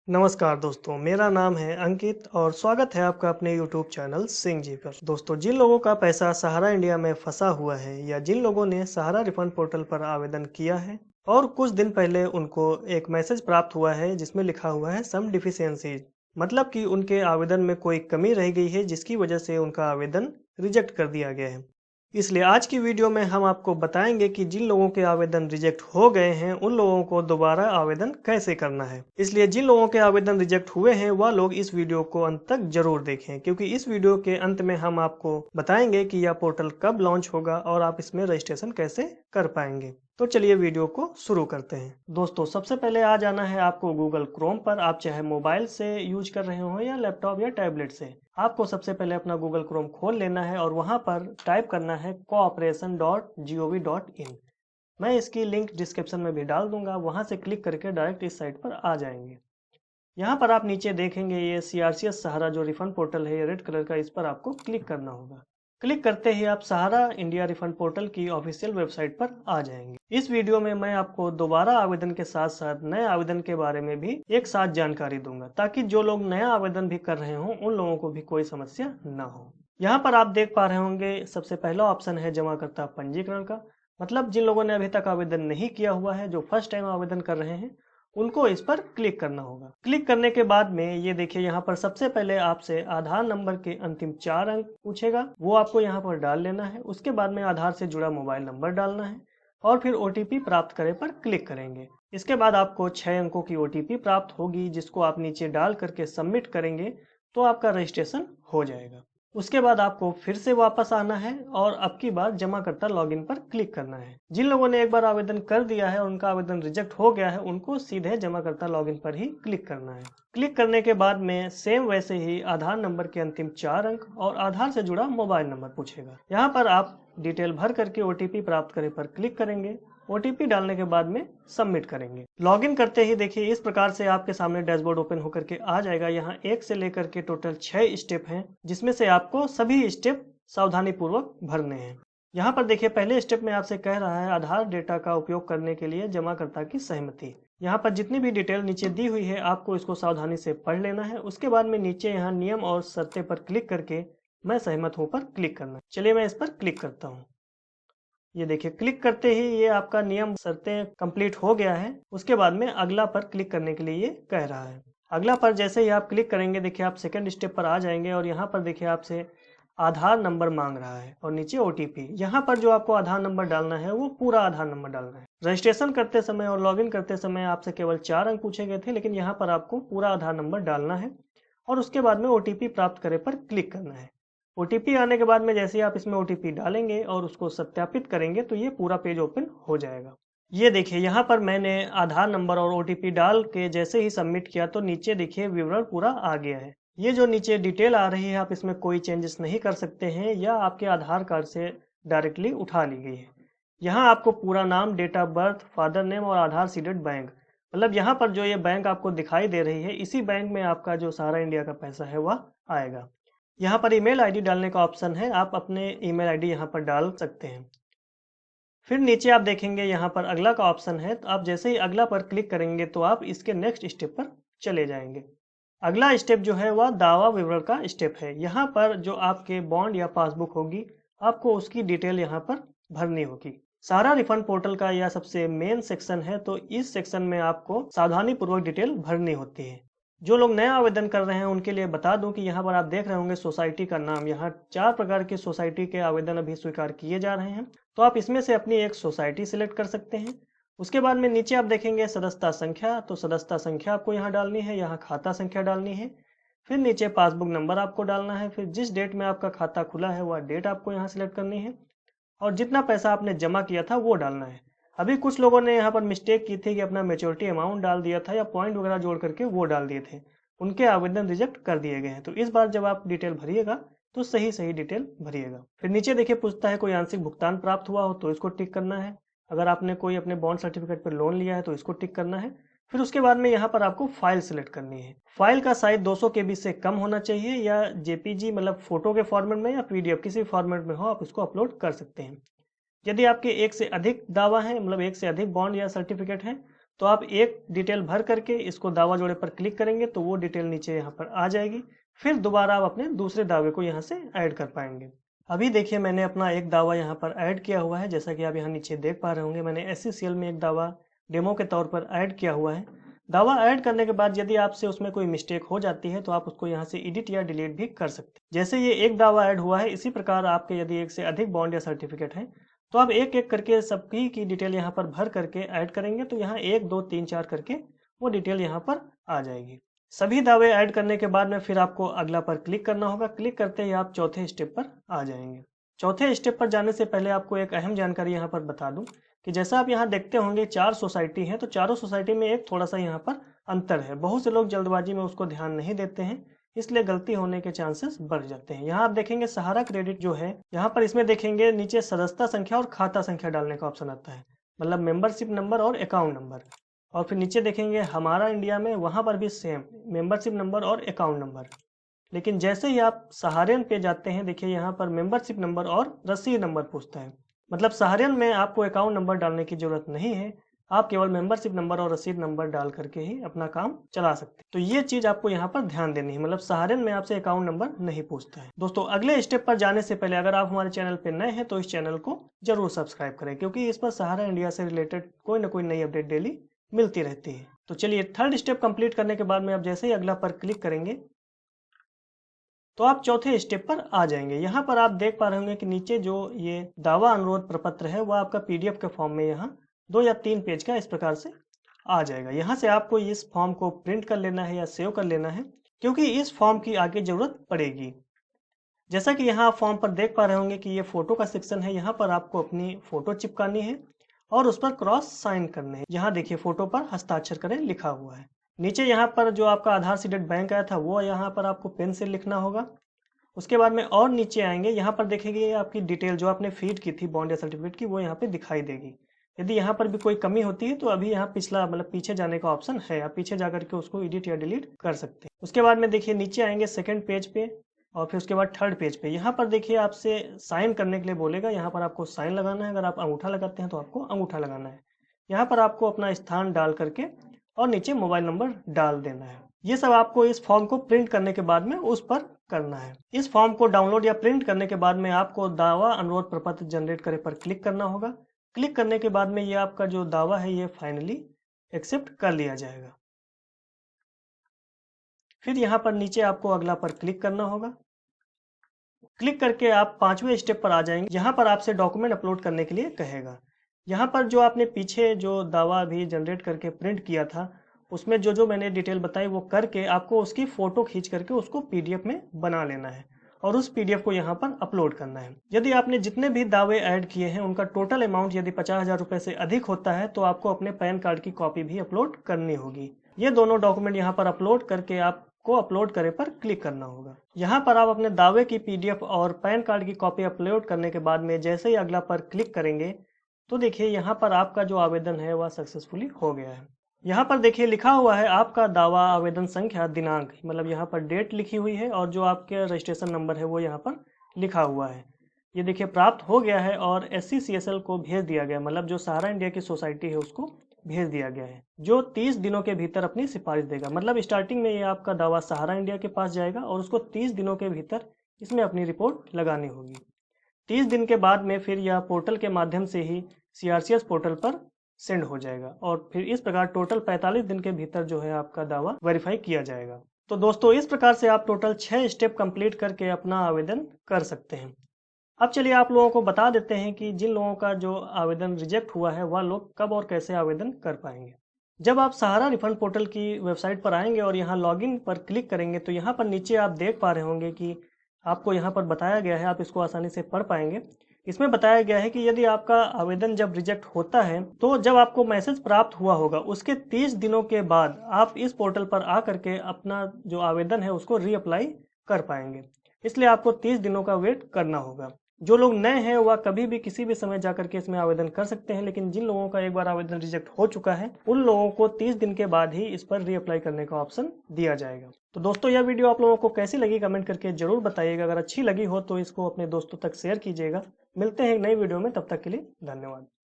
नमस्कार दोस्तों, मेरा नाम है अंकित और स्वागत है आपका अपने YouTube चैनल सिंह जी पर। दोस्तों, जिन लोगों का पैसा सहारा इंडिया में फंसा हुआ है या जिन लोगों ने सहारा रिफंड पोर्टल पर आवेदन किया है और कुछ दिन पहले उनको एक मैसेज प्राप्त हुआ है जिसमें लिखा हुआ है सम डिफिशियंसीज, मतलब कि उनके आवेदन में कोई कमी रह गई है जिसकी वजह से उनका आवेदन रिजेक्ट कर दिया गया है। इसलिए आज की वीडियो में हम आपको बताएंगे कि जिन लोगों के आवेदन रिजेक्ट हो गए हैं उन लोगों को दोबारा आवेदन कैसे करना है। इसलिए जिन लोगों के आवेदन रिजेक्ट हुए हैं वह लोग इस वीडियो को अंत तक जरूर देखें, क्योंकि इस वीडियो के अंत में हम आपको बताएंगे कि यह पोर्टल कब लॉन्च होगा और आप इसमें रजिस्ट्रेशन कैसे कर पाएंगे। तो चलिए वीडियो को शुरू करते हैं। दोस्तों, सबसे पहले आ जाना है आपको गूगल क्रोम पर। आप चाहे मोबाइल से यूज कर रहे हो या लैपटॉप या टैबलेट से, आपको सबसे पहले अपना गूगल क्रोम खोल लेना है और वहां पर टाइप करना है cooperation.gov.in। मैं इसकी लिंक डिस्क्रिप्शन में भी डाल दूंगा, वहां से क्लिक करके डायरेक्ट इस साइट पर आ जाएंगे। यहाँ पर आप नीचे देखेंगे ये CRCS सहारा जो रिफंड पोर्टल है, ये रेड कलर का, इस पर आपको क्लिक करना होगा। क्लिक करते ही आप सहारा इंडिया रिफंड पोर्टल की ऑफिशियल वेबसाइट पर आ जाएंगे। इस वीडियो में मैं आपको दोबारा आवेदन के साथ साथ नए आवेदन के बारे में भी एक साथ जानकारी दूंगा, ताकि जो लोग नया आवेदन भी कर रहे हों उन लोगों को भी कोई समस्या ना हो। यहाँ पर आप देख पा रहे होंगे सबसे पहला ऑप्शन है जमाकर्ता पंजीकरण का, मतलब जिन लोगों ने अभी तक आवेदन नहीं किया हुआ है, जो फर्स्ट टाइम आवेदन कर रहे हैं, उनको इस पर क्लिक करना होगा। क्लिक करने के बाद में ये देखिए यहाँ पर सबसे पहले आपसे आधार नंबर के अंतिम 4 अंक पूछेगा, वो आपको यहाँ पर डाल लेना है। उसके बाद में आधार से जुड़ा मोबाइल नंबर डालना है और फिर OTP प्राप्त करें पर क्लिक करेंगे। इसके बाद आपको 6 अंकों की OTP प्राप्त होगी, जिसको आप नीचे डाल करके सबमिट करेंगे तो आपका रजिस्ट्रेशन हो जाएगा। उसके बाद आपको फिर से वापस आना है और अब की बार जमाकर्ता लॉगिन पर क्लिक करना है। जिन लोगों ने एक बार आवेदन कर दिया है और उनका आवेदन रिजेक्ट हो गया है, उनको सीधे जमाकर्ता लॉगिन पर ही क्लिक करना है। क्लिक करने के बाद में सेम वैसे ही आधार नंबर के अंतिम 4 अंक और आधार से जुड़ा मोबाइल नंबर पूछेगा। यहाँ पर आप डिटेल भर करके OTP प्राप्त करें पर क्लिक करेंगे। OTP डालने के बाद में सबमिट करेंगे। लॉगिन करते ही देखिए इस प्रकार से आपके सामने डैशबोर्ड ओपन होकर के आ जाएगा। यहाँ 1 से लेकर के टोटल 6 स्टेप हैं, जिसमें से आपको सभी स्टेप सावधानी पूर्वक भरने हैं। यहाँ पर देखिए पहले स्टेप में आपसे कह रहा है आधार डेटा का उपयोग करने के लिए जमाकर्ता की सहमति। यहाँ पर जितनी भी डिटेल नीचे दी हुई है आपको इसको सावधानी से पढ़ लेना है। उसके बाद में नीचे यहाँ नियम और शर्तें पर क्लिक करके मैं सहमत हूँ पर क्लिक करना है। चलिए मैं इस पर क्लिक करता हूँ। ये देखिए क्लिक करते ही ये आपका नियम शर्तें कंप्लीट हो गया है। उसके बाद में अगला पर क्लिक करने के लिए ये कह रहा है। अगला पर जैसे ही आप क्लिक करेंगे देखिए आप सेकंड स्टेप पर आ जाएंगे और यहाँ पर देखिए आपसे आधार नंबर मांग रहा है और नीचे OTP। यहाँ पर जो आपको आधार नंबर डालना है वो पूरा आधार नंबर डालना है। रजिस्ट्रेशन करते समय और लॉगिन करते समय आपसे केवल 4 अंक पूछे गए थे, लेकिन यहाँ पर आपको पूरा आधार नंबर डालना है और उसके बाद में OTP प्राप्त करे पर क्लिक करना है। OTP आने के बाद में जैसे ही आप इसमें OTP डालेंगे और उसको सत्यापित करेंगे तो ये पूरा पेज ओपन हो जाएगा। ये देखिए यहाँ पर मैंने आधार नंबर और OTP डाल के जैसे ही सबमिट किया तो नीचे देखिए विवरण पूरा आ गया है। ये जो नीचे डिटेल आ रही है आप इसमें कोई चेंजेस नहीं कर सकते हैं या आपके आधार कार्ड से डायरेक्टली उठा ली गई है। यहाँ आपको पूरा नाम, date of birth, father name और आधार सीडेड बैंक, मतलब यहाँ पर जो ये बैंक आपको दिखाई दे रही है इसी बैंक में आपका जो सहारा इंडिया का पैसा है वह आएगा। यहाँ पर ईमेल आईडी डालने का ऑप्शन है, आप अपने ईमेल आईडी यहाँ पर डाल सकते हैं। फिर नीचे आप देखेंगे यहाँ पर अगला का ऑप्शन है, तो आप जैसे ही अगला पर क्लिक करेंगे तो आप इसके नेक्स्ट स्टेप पर चले जाएंगे। अगला स्टेप जो है वह दावा विवरण का स्टेप है। यहाँ पर जो आपके बॉन्ड या पासबुक होगी आपको उसकी डिटेल यहाँ पर भरनी होगी। सारा रिफंड पोर्टल का यह सबसे मेन सेक्शन है, तो इस सेक्शन में आपको सावधानी पूर्वक डिटेल भरनी होती है। जो लोग नया आवेदन कर रहे हैं उनके लिए बता दूं कि यहाँ पर आप देख रहे होंगे सोसाइटी का नाम। यहाँ 4 प्रकार की सोसाइटी के आवेदन अभी स्वीकार किए जा रहे हैं, तो आप इसमें से अपनी एक सोसाइटी सिलेक्ट कर सकते हैं। उसके बाद में नीचे आप देखेंगे सदस्यता संख्या, तो सदस्यता संख्या आपको यहाँ डालनी है, यहाँ खाता संख्या डालनी है। फिर नीचे पासबुक नंबर आपको डालना है। फिर जिस डेट में आपका खाता खुला है वह डेट आपको यहाँ सिलेक्ट करनी है और जितना पैसा आपने जमा किया था वो डालना है। अभी कुछ लोगों ने यहाँ पर मिस्टेक की थी कि अपना मैच्योरिटी अमाउंट डाल दिया था या पॉइंट वगैरह जोड़ करके वो डाल दिए थे, उनके आवेदन रिजेक्ट कर दिए गए हैं। तो इस बार जब आप डिटेल भरिएगा तो सही डिटेल भरिएगा। फिर नीचे देखिए पूछता है कोई आंशिक भुगतान प्राप्त हुआ हो तो इसको टिक करना है। अगर आपने कोई अपने बॉन्ड सर्टिफिकेट पर लोन लिया है तो इसको टिक करना है। फिर उसके बाद में यहाँ पर आपको फाइल सिलेक्ट करनी है। फाइल का साइज 200 KB से कम होना चाहिए या JPG मतलब फोटो के फॉर्मेट में या PDF किसी फॉर्मेट में हो आप इसको अपलोड कर सकते हैं। यदि आपके एक से अधिक दावा है, मतलब एक से अधिक बॉन्ड या सर्टिफिकेट है, तो आप एक डिटेल भर करके इसको दावा जोड़े पर क्लिक करेंगे तो वो डिटेल नीचे यहाँ पर आ जाएगी। फिर दोबारा आप अपने दूसरे दावे को यहाँ से ऐड कर पाएंगे। अभी देखिए मैंने अपना एक दावा यहाँ पर ऐड किया हुआ है। जैसा कि आप यहाँ नीचे देख पा रहे होंगे, मैंने SCCL में एक दावा डेमो के तौर पर ऐड किया हुआ है। दावा ऐड करने के बाद यदि आपसे उसमें कोई मिस्टेक हो जाती है तो आप उसको यहाँ से एडिट या डिलीट भी कर सकते हैं। जैसे ये एक दावा ऐड हुआ है, इसी प्रकार आपके यदि एक से अधिक बॉन्ड या सर्टिफिकेट है तो आप एक एक करके सबकी की डिटेल यहाँ पर भर करके ऐड करेंगे तो यहाँ 1 2 3 4 करके वो डिटेल यहाँ पर आ जाएगी। सभी दावे ऐड करने के बाद में फिर आपको अगला पर क्लिक करना होगा। क्लिक करते ही आप चौथे स्टेप पर आ जाएंगे। चौथे स्टेप पर जाने से पहले आपको एक अहम जानकारी यहाँ पर बता दूं कि जैसा आप यहाँ देखते होंगे 4 सोसाइटी है, तो चारों सोसाइटी में एक थोड़ा सा यहाँ पर अंतर है। बहुत से लोग जल्दबाजी में उसको ध्यान नहीं देते हैं, इसलिए गलती होने के चांसेस बढ़ जाते हैं। यहाँ आप देखेंगे सहारा क्रेडिट जो है, यहाँ पर इसमें देखेंगे नीचे सदस्यता संख्या और खाता संख्या डालने का ऑप्शन आता है, मतलब मेंबरशिप नंबर और अकाउंट नंबर। और फिर नीचे देखेंगे हमारा इंडिया में, वहां पर भी सेम मेंबरशिप नंबर और अकाउंट नंबर। लेकिन जैसे ही आप सहारियन पे जाते हैं, देखिए यहाँ पर मेंबरशिप नंबर और रसीद नंबर पूछता है। मतलब सहारियन में आपको अकाउंट नंबर डालने की जरूरत नहीं है, आप केवल मेंबरशिप नंबर और रसीद नंबर डाल करके ही अपना काम चला सकते हैं। तो ये चीज आपको यहाँ पर ध्यान देनी है, मतलब सहारियन में आपसे अकाउंट नंबर नहीं पूछता है। दोस्तों अगले स्टेप पर जाने से पहले अगर आप हमारे चैनल पे नए हैं तो इस चैनल को जरूर सब्सक्राइब करें, क्योंकि इस पर सहारा इंडिया से रिलेटेड कोई ना कोई नई अपडेट डेली मिलती रहती है। तो चलिए थर्ड स्टेप कंप्लीट करने के बाद में आप जैसे ही अगला पर क्लिक करेंगे तो आप चौथे स्टेप पर आ जाएंगे। यहाँ पर आप देख पा रहे होंगे कि नीचे जो ये दावा अनुरोध प्रपत्र है वो आपका PDF के फॉर्म में यहाँ 2 या 3 पेज का इस प्रकार से आ जाएगा। यहाँ से आपको इस फॉर्म को प्रिंट कर लेना है या सेव कर लेना है, क्योंकि इस फॉर्म की आगे जरूरत पड़ेगी। जैसा कि यहाँ आप फॉर्म पर देख पा रहे होंगे कि ये फोटो का सेक्शन है। यहाँ पर आपको अपनी फोटो चिपकानी है और उस पर क्रॉस साइन करने हैं। यहाँ देखिए फोटो पर हस्ताक्षर करें लिखा हुआ है। नीचे यहाँ पर जो आपका आधार सीडेड बैंक आया था वो यहाँ पर आपको पेन से लिखना होगा। उसके बाद में और नीचे आएंगे, यहाँ पर देखेंगे आपकी डिटेल जो आपने फीड की थी बॉन्ड या सर्टिफिकेट की, वो यहाँ पे दिखाई देगी। यदि यहाँ पर भी कोई कमी होती है तो अभी यहाँ पिछला मतलब पीछे जाने का ऑप्शन है, आप पीछे जाकर के उसको एडिट या डिलीट कर सकते हैं। उसके बाद में देखिए नीचे आएंगे सेकंड पेज पे और फिर उसके बाद थर्ड पेज पे। यहाँ पर देखिए आपसे साइन करने के लिए बोलेगा, यहाँ पर आपको साइन लगाना है। अगर आप अंगूठा लगाते हैं तो आपको अंगूठा लगाना है। यहाँ पर आपको अपना स्थान डाल करके और नीचे मोबाइल नंबर डाल देना है। ये सब आपको इस फॉर्म को प्रिंट करने के बाद में उस पर करना है। इस फॉर्म को डाउनलोड या प्रिंट करने के बाद में आपको दावा अनुरोध प्रपत्र जनरेट करे पर क्लिक करना होगा। क्लिक करने के बाद में ये आपका जो दावा है ये फाइनली एक्सेप्ट कर लिया जाएगा। फिर यहाँ पर नीचे आपको अगला पर क्लिक करना होगा। क्लिक करके आप 5वें स्टेप पर आ जाएंगे। यहाँ पर आपसे डॉक्यूमेंट अपलोड करने के लिए कहेगा। यहाँ पर जो आपने पीछे जो दावा भी जनरेट करके प्रिंट किया था उसमें जो मैंने डिटेल बताई वो करके आपको उसकी फोटो खींच करके उसको PDF में बना लेना है और उस PDF को यहाँ पर अपलोड करना है। यदि आपने जितने भी दावे ऐड किए हैं उनका टोटल अमाउंट यदि 50,000 रुपए से अधिक होता है तो आपको अपने पैन कार्ड की कॉपी भी अपलोड करनी होगी। ये दोनों डॉक्यूमेंट यहाँ पर अपलोड करके आपको अपलोड करे पर क्लिक करना होगा। यहाँ पर आप अपने दावे की PDF और पैन कार्ड की कॉपी अपलोड करने के बाद में जैसे ही अगला पर क्लिक करेंगे तो देखिए यहाँ पर आपका जो आवेदन है वह सक्सेसफुली हो गया है। यहाँ पर देखिए लिखा हुआ है आपका दावा आवेदन संख्या दिनांक, मतलब यहाँ पर डेट लिखी हुई है और जो आपके रजिस्ट्रेशन नंबर है वो यहाँ पर लिखा हुआ है। ये देखिए प्राप्त हो गया है और SCCSL को भेज दिया गया, मतलब जो सहारा इंडिया की सोसाइटी है उसको भेज दिया गया है, जो 30 दिनों के भीतर अपनी सिफारिश देगा। मतलब स्टार्टिंग में ये आपका दावा सहारा इंडिया के पास जाएगा और उसको 30 दिनों के भीतर इसमें अपनी रिपोर्ट लगानी होगी। 30 दिन के बाद में फिर यह पोर्टल के माध्यम से ही CRCS पोर्टल पर सेंड हो जाएगा और फिर इस प्रकार टोटल 45 दिन के भीतर जो है आपका दावा वेरीफाई किया जाएगा। तो दोस्तों इस प्रकार से आप टोटल 6 स्टेप कंप्लीट करके अपना आवेदन कर सकते हैं। अब चलिए आप लोगों को बता देते हैं कि जिन लोगों का जो आवेदन रिजेक्ट हुआ है वह लोग कब और कैसे आवेदन कर पाएंगे। जब आप सहारा रिफंड पोर्टल की वेबसाइट पर आएंगे और यहाँ लॉगिन पर क्लिक करेंगे तो यहाँ पर नीचे आप देख पा रहे होंगे कि आपको यहाँ पर बताया गया है, आप इसको आसानी से पढ़ पाएंगे। इसमें बताया गया है कि यदि आपका आवेदन जब रिजेक्ट होता है तो जब आपको मैसेज प्राप्त हुआ होगा उसके 30 दिनों के बाद आप इस पोर्टल पर आकर के अपना जो आवेदन है उसको रीअप्लाई कर पाएंगे। इसलिए आपको 30 दिनों का वेट करना होगा। जो लोग नए हैं वह कभी भी किसी भी समय जाकर के इसमें आवेदन कर सकते हैं, लेकिन जिन लोगों का एक बार आवेदन रिजेक्ट हो चुका है उन लोगों को 30 दिन के बाद ही इस पर रीअप्लाई करने का ऑप्शन दिया जाएगा। तो दोस्तों यह वीडियो आप लोगों को कैसी लगी कमेंट करके जरूर बताइएगा। अगर अच्छी लगी हो तो इसको अपने दोस्तों तक शेयर कीजिएगा। मिलते हैं एक नई वीडियो में, तब तक के लिए धन्यवाद।